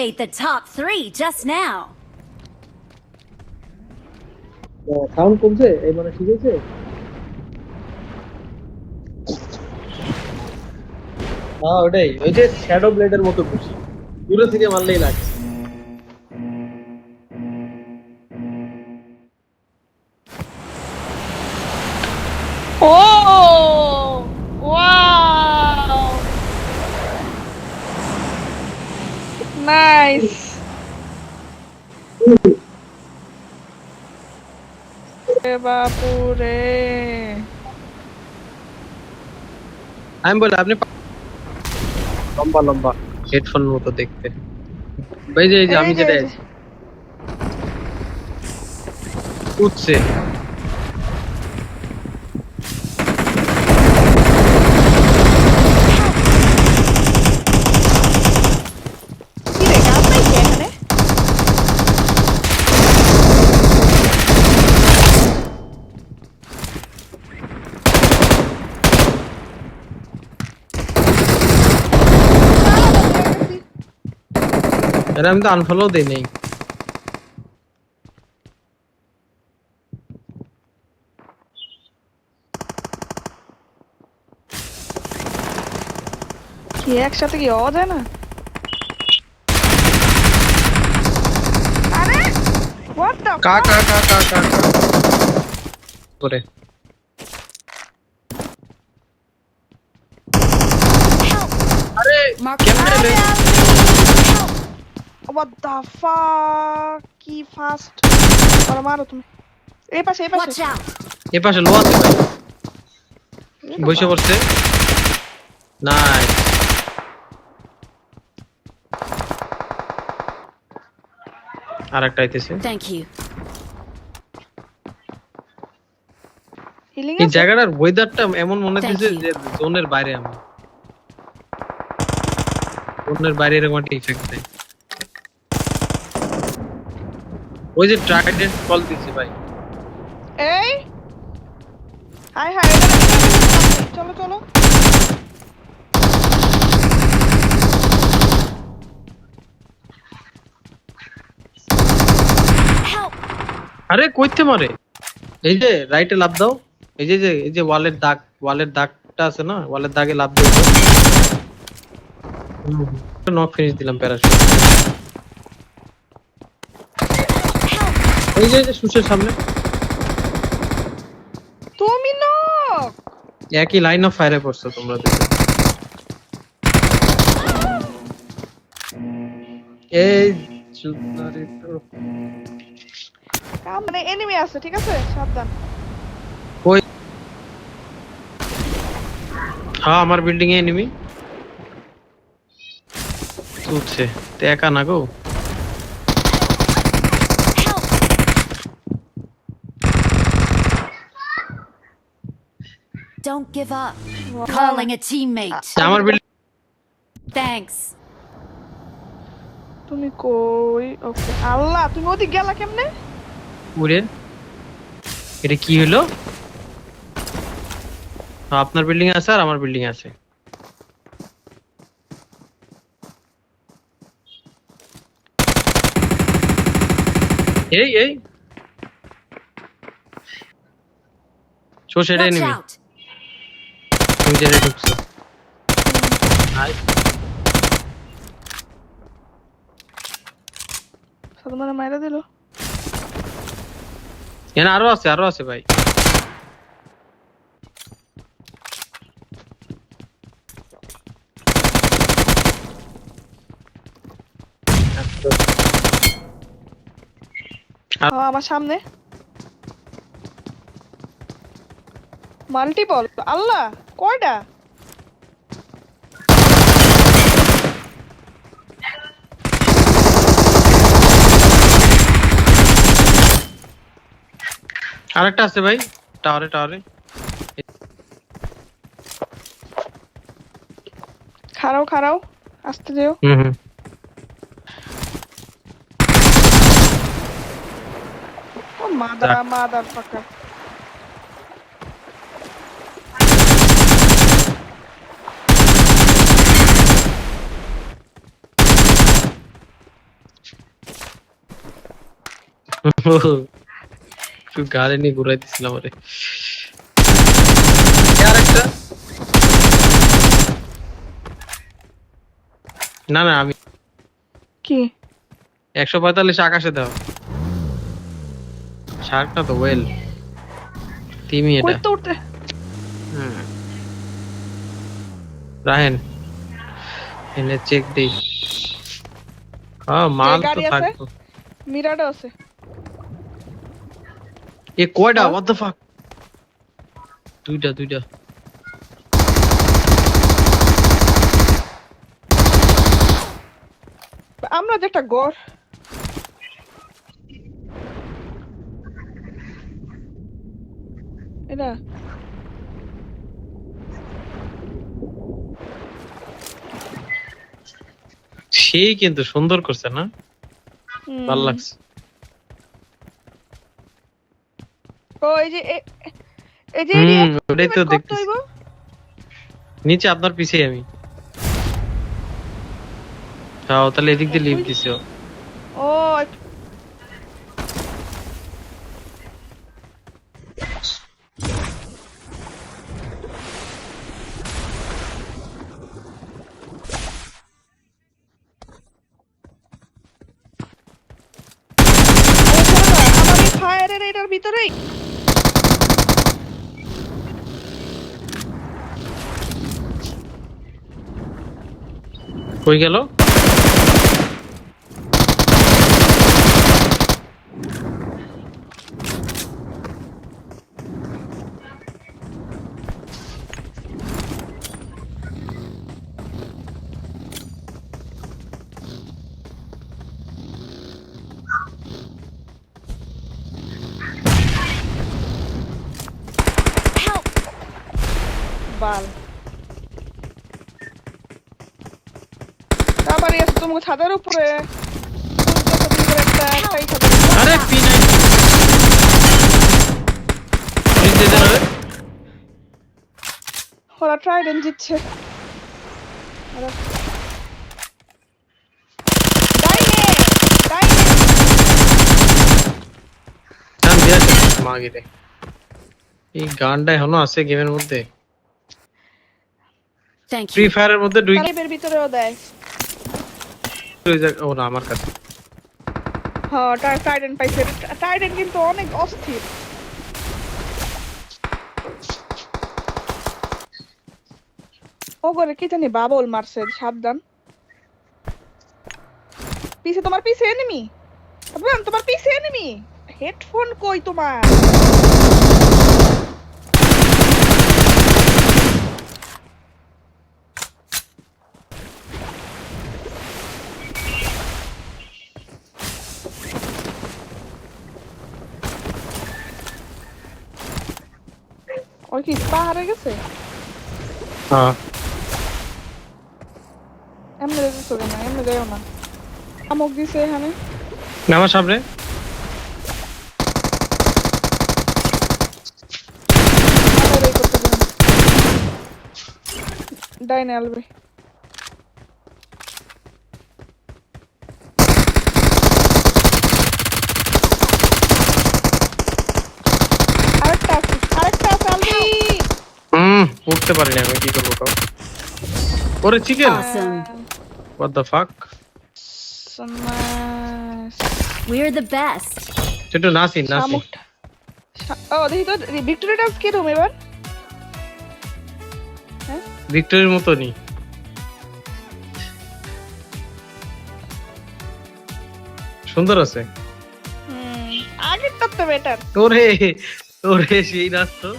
Ate the top 3 just now. Sound কমছে এই মানে ঠিক আছে ওটাই ওই যে শ্যাডো ব্লেডের মতো খুশি দূরে থেকে মারলেই লাগে Oh! Wow! Nice. বাপুরে আমি বলি আপনি লম্বা লম্বা হেডফোন মতো দেখতে ভাই যে এই যে আমি যেটা উঠছে কি রে গাছ পাইছি এখানে আরে আমি তো আনফলো দেই নাই কি একসাথে কি হওয়া যায় না আরে হোয়াট দ্য কা কা কা কা কা করে আরে কেমনে রে What the fuck? কি ফাস্ট ওরা মারো তুমি এই পাশে Watch out. এই পাশে লো আছে ভাই বসে পড়ছে নাইস আরেকটা আইতেছে Thank you. হিলিং এই আছে জায়গাটার ওয়েদারটা এমন মনে Thank হচ্ছে you. যে জোনের বাইরে আমি জোনের বাইরে এরকম একটা ইফেক্ট দেয় ওই যে ট্রাইডেন্ট কল দিচ্ছে ভাই এই হাই হাই চলো চলো Help. আরে কইতে মারে এই যে রাইটে লাফ দাও এই যে ওয়ালের দাগটা আছে না ওয়ালের দাগে লাফ দাও নক ফিনিশ দিলাম প্যারাশুট এই যে সুসের সামনে তুমি নক একই লাইন অফ ফায়ারে পড়ছো তোমরা দুটো এই চুদারে তো মানে এনিমি আছে ঠিক আছে সাবধান কই হ্যাঁ আমার বিল্ডিং এ এনিমি চুদছে তে একা না গো Help. Don't give up. Calling a teammate. আমার বিল্ডিং Thanks. তুমি কই ওকে আল্লাহ তুমি ওদিক গেলা কেমনে উড়ে এটা কি হলো আপনার বিল্ডিং এ আছে আর আমার বিল্ডিং এ আছে এই সোশ্যাল Watch এনিমি out. তুমি জেনে ঢুকছো হাই সাদা মানে মাইরা দিল এখানে আরো আছে ভাই আমার সামনে মাল্টিপল আল্লাহ কয়টা আরেকটা আছে ভাই টাওয়ারে খারাও আসতে যেও হুম ও মাদার ফাকার একটু গাড়ি নিয়ে ঘুরাইতেছিলাম আরে আর একটা না না আমি কি 145 আকাশে দাও শার্ক না তো ওয়েল তিমি এটা কইতে উঠতে হুম রাহেন এনে চেক দেই হ্যাঁ মাল তো গাড়ি আছে? থাকতো মিরাডো আছে এ কয়টা হ্যাঁ? what the fuck দুইটা আমরা যে একটা গড় এটা সেই কিন্তু সুন্দর করছে না ভালো লাগছে ও এই যে এই যে ওটাই তো activate করতে দেখতেছি হইবো? নিচে আপনার পিছে আমি যাও তাহলে এদিক দিয়ে লিভ দিছো ও আমার এই ফায়ারের এটার ভিতরেই কই গেল Help! বাল আবার এসে তুমি ছাদের উপরে একটাই ছাদের উপরে। আরে P9 প্লিজ দে দেন আরে ওরা ট্রাইডেন্ট জিতছে ওরা- ডাইনে ডাইনে গান দিয়া মাগিরে এই গানটা এখনো আছে গেমের মধ্যে Thank ফ্রি you. ফায়ারের মধ্যে দুই তারিফের ভিতরেও দেয় ও না আমার কাছে হ্যাঁ ট্রাইডেন্ট পাইছে ট্রাইডেন্ট কিন্তু অনেক অস্থির ও করে কি জানি বাবল মারছে সাবধান পিছে তোমার পিছে এনিমি তোমার পিছে এনিমি হেডফোন কই তোমার ওই কি পাহাড়ে গেছে হ্যাঁ এমনি যেতেছো কেন এমনি যাইও না আমক দিছে এখানে না আমার সামনে আমার এই করতে দেন ডাইনে আলবে আরেকটা আছে আলবি উঠতে পারি না আমি কি করবো কাউ ওরে chicken Awesome. what the fuck We're the best. সেটা নাসি ও দেখি তো ভিক্টোরিয়া ডান্স কিরকম এবার হ্যাঁ ভিক্টরির মতনই সুন্দর আছে আগেরটা তো বেটার ওরে সেই নাচ তো